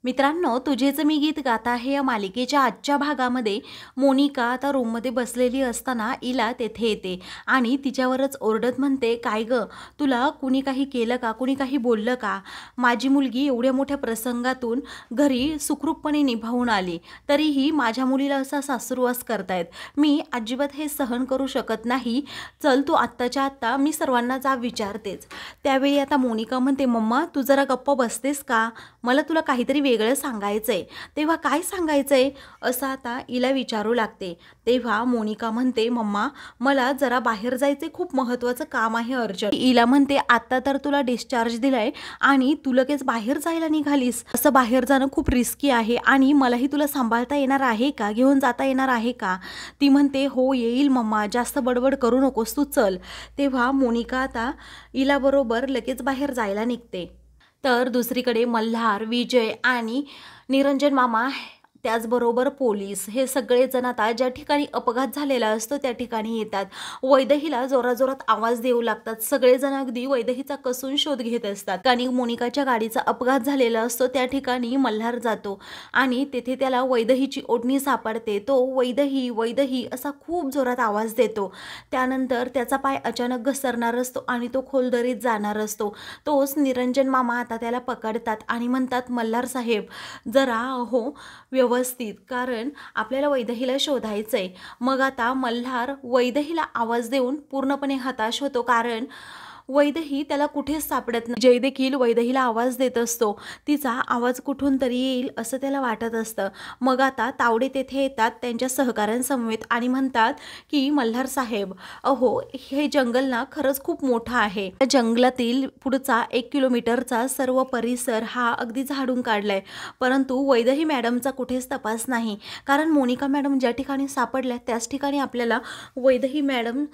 मित्रांनो, तुझेच मी गीत गात आहे या मालिकेच्या आजच्या भागामध्ये मोनिका आता रूममध्ये बसलेली असताना इला तेथे येते आणि तिच्यावरच ओरडत म्हणते, काय ग, तुला कुणी काही केलं का, कुणी काही बोललं का? माझी मुलगी एवढ्या मोठ्या प्रसंगातून घरी सुखरूपपणे निभावून आली, तरीही माझ्या मुलीला असा सासुरवास करतायत. मी अजिबात हे सहन करू शकत नाही. चल तू आत्ताच्या आत्ता, मी सर्वांना जा विचारतेच. त्यावेळी आता मोनिका म्हणते, मम्मा तू जरा गप्प बसतेस का? मला तुला काहीतरी वेगळं सांगायचंय. तेव्हा काय सांगायचंय असं आता हिला विचारू लागते. तेव्हा मोनिका म्हणते, मम्मा मला जरा बाहेर जायचे, खूप महत्त्वाचं काम आहे अर्जंट. हिला म्हणते, आता तर तुला डिस्चार्ज दिलाय आणि तू लगेच बाहेर जायला निघालीस. असं बाहेर जाणं खूप रिस्की आहे आणि मलाही तुला सांभाळता येणार आहे का, घेऊन जाता येणार आहे का? ती म्हणते, हो येईल मम्मा, जास्त बडबड करू नकोस, तू चल. तेव्हा मोनिका आता हिला बरोबर लगेच बाहेर जायला निघते. तर दुसरीकडे मल्हार, विजय आणि निरंजन मामा, त्याचबरोबर पोलीस, हे सगळेजण आता ज्या ठिकाणी अपघात झालेला असतो त्या ठिकाणी येतात. वैदेहीला जोराजोरात आवाज देऊ लागतात. सगळेजण अगदी वैदेहीचा कसून शोध घेत असतात. आणि मोनिकाच्या गाडीचा अपघात झालेला असतो त्या ठिकाणी मल्हार जातो आणि तेथे त्याला वैदेहीची ओढणी सापडते. तो वैदेही वैदेही असा खूप जोरात आवाज देतो. त्यानंतर त्याचा पाय अचानक घसरणार असतो आणि तो खोल दरीत जाणार असतो. तोच निरंजन मामा आता त्याला पकडतात आणि म्हणतात, मल्हार साहेब जरा हो व्यवस्थित, कारण आपल्याला वैदेहीला शोधायचंय. मग आता मल्हार वैदेहीला आवाज देऊन पूर्णपणे हताश होतो, कारण वैदेही त्याला कुठेच सापडत नाही. जय देखील वैदेहीला आवाज देत असतो. तिचा आवाज कुठून तरी येईल असं त्याला वाटत असतं. मग आता तावडे तेथे येतात त्यांच्या सहकाऱ्यांसमवेत आणि म्हणतात की मल्हार साहेब, अहो हे जंगल ना खरंच खूप मोठं आहे. या जंगलातील पुढचा 1 किलोमीटरचा सर्व परिसर हा अगदी झाडून काढलाय, परंतु वैदेही मॅडमचा कुठेच तपास नाही. कारण मोनिका मॅडम ज्या ठिकाणी सापडल्या त्याच ठिकाणी आपल्याला वैदेही मॅडम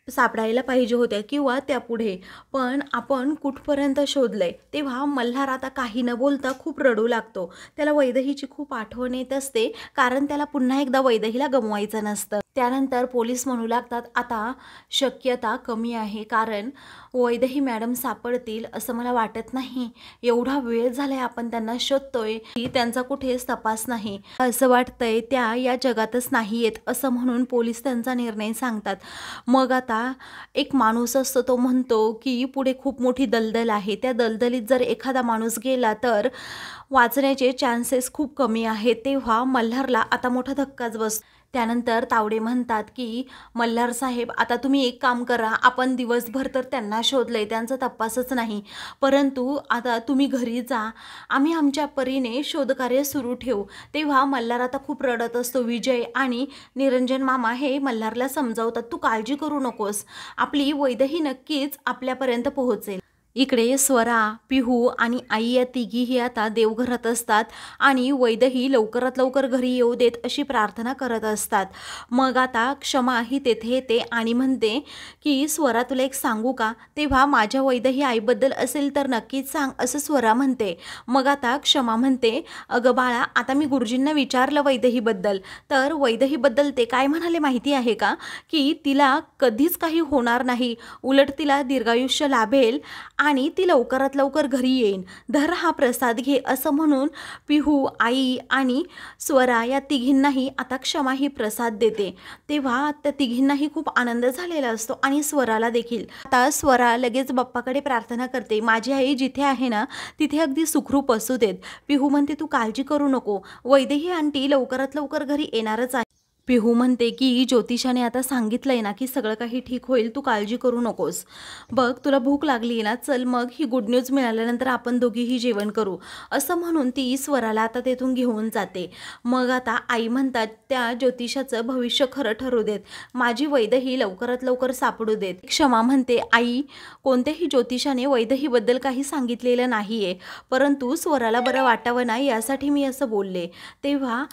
सापडायला पाहिजे होत्या किंवा त्यापुढे, पण आपण कुठपर्यंत शोधलंय. तेव्हा मल्हार आता काही न बोलता खूप रडू लागतो. त्याला वैदेहीची खूप आठवण येत असते, कारण त्याला पुन्हा एकदा वैदेहीला गमवायचं नसतं. त्यानंतर पोलीस म्हणू लागतात, आता शक्यता कमी आहे, कारण वैदेही मॅडम सापडतील असं मला वाटत नाही. एवढा वेळ झालाय आपण त्यांना शोधतोय की त्यांचा कुठेच तपास नाही. असं वाटतंय त्या या जगातच नाही येत, असं म्हणून पोलीस त्यांचा निर्णय सांगतात. मग आता एक माणूस असतो, तो म्हणतो की पुढे खूप मोठी दलदल आहे, त्या दलदलीत जर एखादा माणूस गेला तर वाचण्याचे चान्सेस खूप कमी आहेत. तेव्हा मल्हारला आता मोठा धक्काच बसतो. त्यानंतर तावडे म्हणतात की मल्हार साहेब, आता तुम्ही एक काम करा, आपण दिवसभर तर त्यांना शोधलंय, त्यांचा तपासच नाही, परंतु आता तुम्ही घरी जा, आम्ही आमच्या परीने शोधकार्य सुरू ठेवू. तेव्हा मल्हार आता खूप रडत असतो. विजय आणि निरंजन मामा हे मल्हारला समजावतात, तू काळजी करू नकोस, आपली वैदेही नक्कीच आपल्यापर्यंत पोहोचेल. इकडे स्वरा, पिहू आणि आई या तिघीही आता देवघरात असतात आणि वैदेही लवकरात लवकर घरी येऊ देत अशी प्रार्थना करत असतात. मग आता क्षमा ही तेथे येते आणि म्हणते की स्वरा, तुला एक सांगू का? तेव्हा माझ्या वैदेही आईबद्दल असेल तर नक्कीच सांग, असं स्वरा म्हणते. मग आता क्षमा म्हणते, अगं बाळा, आता मी गुरुजींना विचारलं वैदेहीबद्दल, तर वैदेहीबद्दल ते काय म्हणाले माहिती आहे का, की तिला कधीच काही होणार नाही, उलट तिला दीर्घायुष्य लाभेल आणि ती लवकरात लवकर घरी येईन, धर हा प्रसाद घे, असं म्हणून पिहू, आई आणि स्वरा या तिघींनाही आता क्षमा ही प्रसाद देते. तेव्हा त्या तिघींनाही खूप आनंद झालेला असतो आणि स्वराला देखील. आता स्वरा लगेच बाप्पाकडे प्रार्थना करते, माझी आई जिथे आहे ना तिथे अगदी सुखरूप असू देत. पिहू म्हणते, तू काळजी करू नको, वैदेही आंटी लवकरात लवकर घरी येणारच आहे. पिहू म्हणते की ज्योतिषाने आता सांगितलंय ना की सगळं काही ठीक होईल, तू काळजी करू नकोस. बघ तुला भूक लागली ना, चल मग ही गुड न्यूज मिळाल्यानंतर आपण दोघीही जेवण करू, असं म्हणून ती स्वराला आता तेथून घेऊन जाते. मग आता आई म्हणतात, त्या ज्योतिषाचं भविष्य खरं ठरू देत, माझी वैदेही लवकरात लवकर सापडू देत. क्षमा म्हणते, आई, कोणत्याही ज्योतिषाने वैदेहीबद्दल काही सांगितलेलं नाहीये, परंतु स्वराला बरं वाटावं ना यासाठी मी असं बोलले. तेव्हा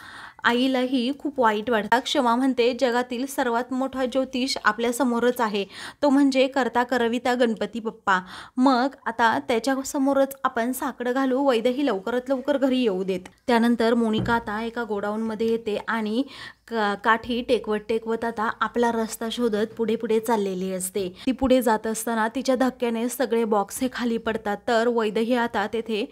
आईलाही खूप वाईट वाटतं. क्षमा म्हणते, जगातील सर्वात मोठा ज्योतिष आपल्या समोरच आहे, तो म्हणजे करता करविता गणपती बाप्पा. मग आता त्याच्या समोरच आपण साकडं घालू, वैदेही लवकरात लवकर घरी येऊ देत. त्यानंतर मोनिका आता एका गोडाऊनमध्ये येते आणि काठी टेकवत टेकवत आता आपला रस्ता शोधत पुढे पुढे चाललेली असते। ती पुढे जात असताना तिच्या धक्क्याने सगळे बॉक्स हे खाली पडतात। तर वैदेही आता तेथे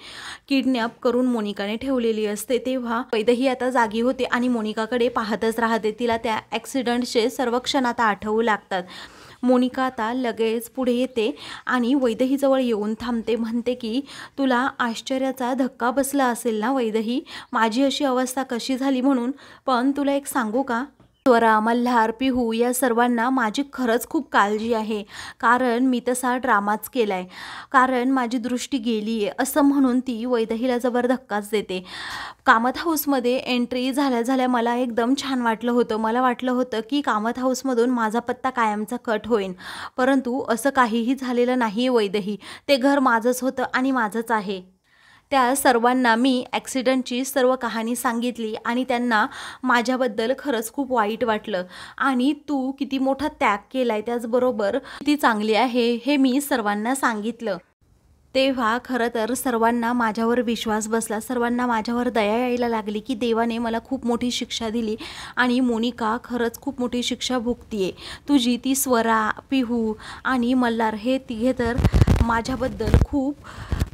किडनॅप करून मोनिकाने ठेवलेली असते। तेव्हा वैदेही आता जागी होते आणि मोनिकाकडे पाहतच राहते। तिला त्या ॲक्सिडेंटचे सर्व क्षण आता आठवू लागतात। मोनिका आता लगेच पुढे येते आणि वैदेहीजवळ येऊन थांबते, म्हणते की तुला आश्चर्याचा धक्का बसला असेल ना वैदेही, माझी अशी अवस्था कशी झाली म्हणून। पण तुला एक सांगू का, स्वरा, मल्हार, पिहू या सर्वांना माझी खरंच खूप काळजी आहे, कारण मी तसा ड्रामाच केलाय, कारण माझी दृष्टी गेली आहे असं म्हणून ती वैदेहीला जबर धक्काच देते। कामत हाऊसमध्ये एंट्री झाल्या झाल्या मला एकदम छान वाटलं होतं। मला वाटलं होतं की कामत हाऊसमधून माझा पत्ता कायमचा कट होईल, परंतु असं काहीही झालेलं नाही वैदेही। ते घर माझंच होतं आणि माझंच आहे। त्या सर्वांना मी ॲक्सिडेंटची सर्व कहाणी सांगितली आणि त्यांना माझ्याबद्दल खरंच खूप वाईट वाटलं आणि तू किती मोठा त्याग केलाय, त्याचबरोबर किती चांगली आहे हे मी सर्वांना सांगितलं। तेव्हा खरं तर सर्वांना माझ्यावर विश्वास बसला, सर्वांना माझ्यावर दया यायला लागली की देवाने मला खूप मोठी शिक्षा दिली आणि मोनिका खरंच खूप मोठी शिक्षा भोगतीये। तुझी ती स्वरा, पिहू आणि मल्हार हे तिघे तर माझ्याबद्दल खूप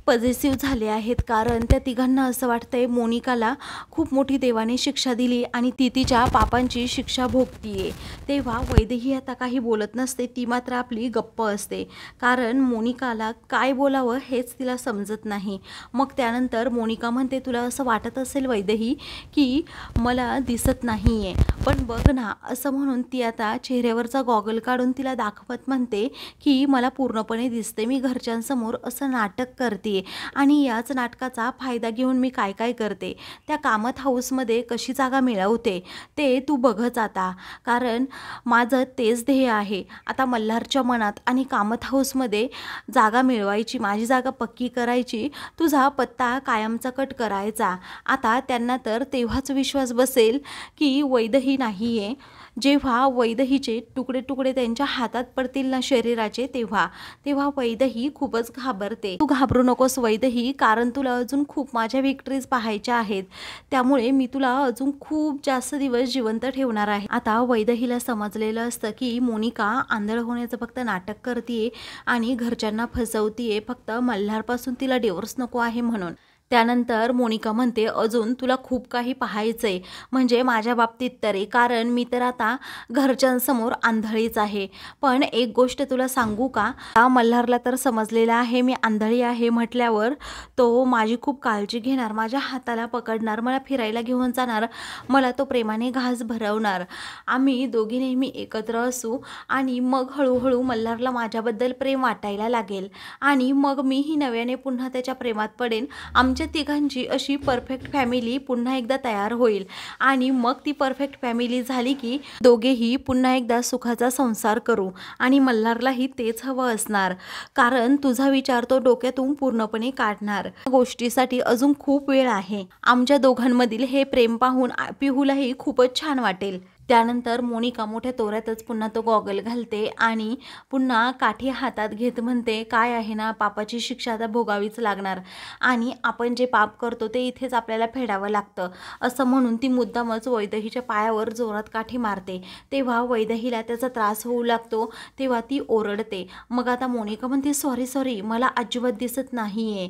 पॉझिटिव्ह झाले आहेत, कारण त्या तिघांना असं वाटतंय मोनिकाला खूप मोठी देवाने शिक्षा दिली आणि ती तिच्या पापांची शिक्षा भोगतीये। तेव्हा वैदेही आता काही बोलत नसते, ती मात्र आपली गप्प असते, कारण मोनिकाला काय बोलावं हेच तिला समजत नाही। मग त्यानंतर मोनिका म्हणते, तुला असं वाटत असेल वैदेही की मला दिसत नाहीये, पण बघ ना, असं म्हणून ती आता चेहऱ्यावरचा गॉगल काढून तिला दाखवत म्हणते की मला पूर्णपणे दिसते, मी घरच्यांसमोर असं नाटक करते आणि याच नाटकाचा फायदा घेऊन मी काय काय करते, त्या कामत हाऊसमध्ये कशी जागा मिळवते ते तू बघच आता, कारण माझं तेच ध्येय आहे आता मल्हारच्या मनात आणि कामत हाऊसमध्ये जागा मिळवायची, माझी जागा पक्की करायची, तुझा पत्ता कायमचा कट करायचा। आता त्यांना तर तेव्हाच विश्वास बसेल की वैदेही नाही आहे, जेव्हा वैदेहीचे तुकडे तुकडे त्यांच्या हातात पडतील ना शरीराचे, तेव्हा वैदेही खूपच घाबरते। तू घाबरू नकोस वैदेही, कारण तुला अजून खूप माझ्या विक्ट्रीज पाहायच्या आहेत, त्यामुळे मी तुला अजून खूप जास्त दिवस जिवंत ठेवणार आहे। आता वैदेहीला समजलेलं असतं की मोनिका आंधळ होण्याचं फक्त नाटक करतीये आणि घरच्यांना फसवतीये, फक्त मल्हारपासून तिला डिवोर्स नको आहे म्हणून। त्यानंतर मोनिका म्हणते, अजून तुला खूप काही पाहायचंय, म्हणजे माझ्या बाबतीत तरी, कारण मी तर आता घरच्यांसमोर आंधळीच आहे। पण एक गोष्ट तुला सांगू का, मल्हारला तर समजलेलं आहे मी आंधळी आहे म्हटल्यावर तो माझी खूप काळजी घेणार, माझ्या हाताला पकडणार, मला फिरायला घेऊन जाणार, मला तो प्रेमाने घास भरवणार, आम्ही दोघी नेहमी एकत्र असू आणि मग हळूहळू मल्हारला माझ्याबद्दल प्रेम वाटायला लागेल आणि मग मीही नव्याने पुन्हा त्याच्या प्रेमात पडेन। आमच्या तिघांची अशी परफेक्ट फॅमिली पुन्हा एकदा तयार होईल आणि मग ती परफेक्ट फॅमिली झाली की दोघेही पुन्हा एकदा सुखाचा संसार करू आणि मल्हारलाही तेच हवं असणार, कारण तुझा विचार तो डोक्यातून पूर्णपणे काढणार। गोष्टीसाठी अजून खूप वेळ आहे, आमच्या दोघांमधील हे प्रेम पाहून पिहूलाही खूपच छान वाटेल। त्यानंतर मोनिका मोठ्या तोऱ्यातच पुन्हा तो गॉगल घालते आणि पुन्हा काठी हातात घेत म्हणते, काय आहे ना, पापाची शिक्षा आता भोगावीच लागणार आणि आपण जे पाप करतो ते इथेच आपल्याला फेडावं लागतं, असं म्हणून ती मुद्दामच वैदेहीच्या पायावर जोरात काठी मारते। तेव्हा वैदेहीला त्याचा त्रास होऊ लागतो, तेव्हा ती ओरडते। मग आता मोनिका म्हणते, सॉरी सॉरी, मला अजिबात दिसत नाहीये,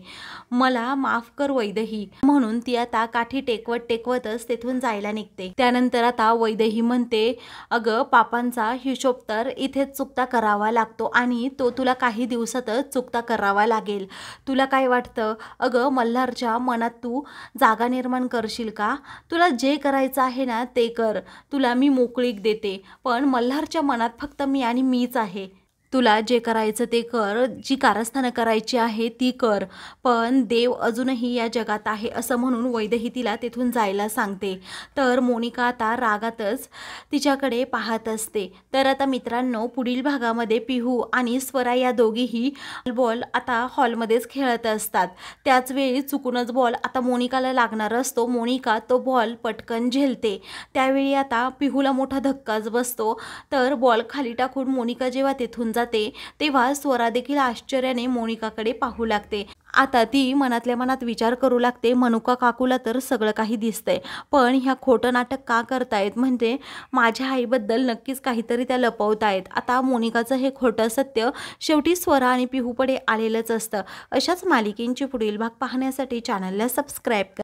मला माफ कर वैदेही, म्हणून ती आता काठी टेकवत टेकवतच तेथून जायला निघते। त्यानंतर आता वैदेही म्हणते, अगं पापांचा हिशोब तर इथेच चुकता करावा लागतो आणि तो तुला काही दिवसातच चुकता करावा लागेल। तुला काय वाटतं, अगं मल्हारच्या मनात तू जागा निर्माण करशील का, तुला जे करायचं आहे ना ते कर, तुला मी मोकळीक देते, पण मल्हारच्या मनात फक्त मी आणि मीच आहे, तुला जे करायचं ते कर, जी कारस्थानं करायची आहे ती कर, पण देव अजूनही या जगात आहे, असं म्हणून वैदेही तिला तिथून जायला सांगते। तर मोनिका आता रागातच तिच्याकडे पाहत असते। तर आता मित्रांनो, पुढील भागामध्ये पिहू आणि स्वरा या दोघीही बॉल आता हॉलमध्येच खेळत असतात, त्याच वेळी चुकूनच बॉल आता मोनिकाला लागणार असतो, मोनिका तो बॉल पटकन झेलते, त्यावेळी आता पिहूला मोठा धक्काच बसतो। तर बॉल खाली टाकून मोनिका जेव्हा तिथून जाते तेव्हा स्वरा देखील आश्चर्याने मोनिकाकडे पाहू लागते आता ती मनातल्या मनात विचार करू लागते, मनुका काकूला तर सगळं काही दिसतंय, पण ह्या खोटं नाटक का करतायत, म्हणजे माझ्या आईबद्दल नक्कीच काहीतरी त्या लपवतायत. आता मोनिकाचं हे खोटं सत्य शेवटी स्वरा आणि पिहूपुढे आलेलंच असतं. अशाच मालिकेंची पुढील भाग पाहण्यासाठी चॅनलला सबस्क्राईब करा.